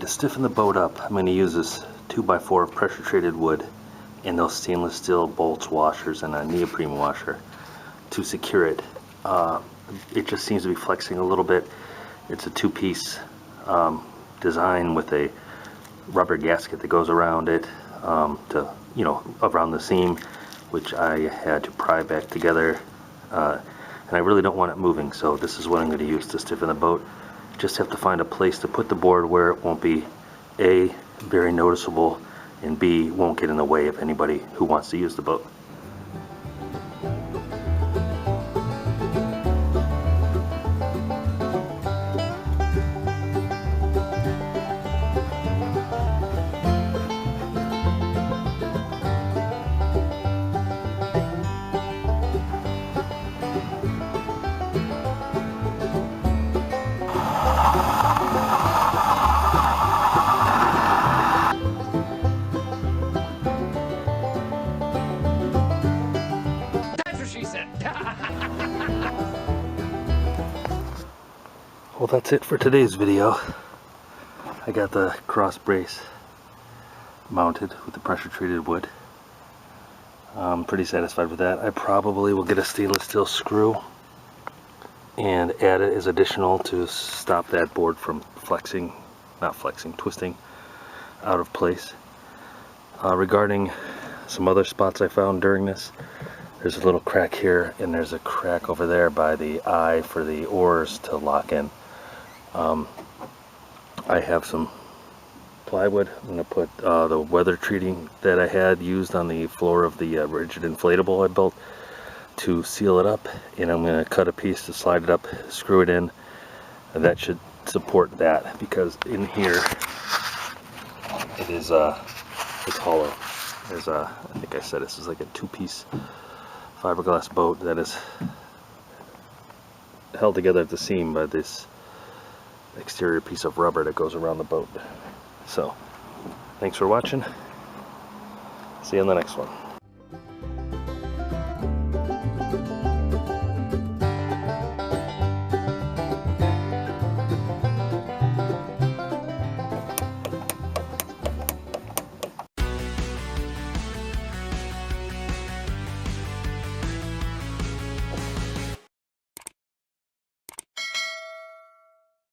to stiffen the boat up, I'm going to use this 2x4 pressure treated wood and those stainless steel bolts, washers, and a neoprene washer to secure it. It just seems to be flexing a little bit. It's a two-piece design with a rubber gasket that goes around it to, around the seam, which I had to pry back together, and I really don't want it moving, so this is what I'm going to use to stiffen the boat. Just have to find a place to put the board where it won't be A, very noticeable, and B, won't get in the way of anybody who wants to use the boat. Well, that's it for today's video. I got the cross brace mounted with the pressure treated wood. I'm pretty satisfied with that. I probably will get a stainless steel screw and add it as additional to stop that board from twisting out of place. Regarding some other spots I found during this, there's a little crack here and there's a crack over there by the eye for the oars to lock in. I have some plywood. I'm going to put the weather treating that I had used on the floor of the rigid inflatable I built to seal it up, and I'm going to cut a piece to slide it up, screw it in, and that should support that, because in here it is it's hollow. There's I think I said this is like a two-piece fiberglass boat that is held together at the seam by this exterior piece of rubber that goes around the boat. So, thanks for watching. See you in the next one.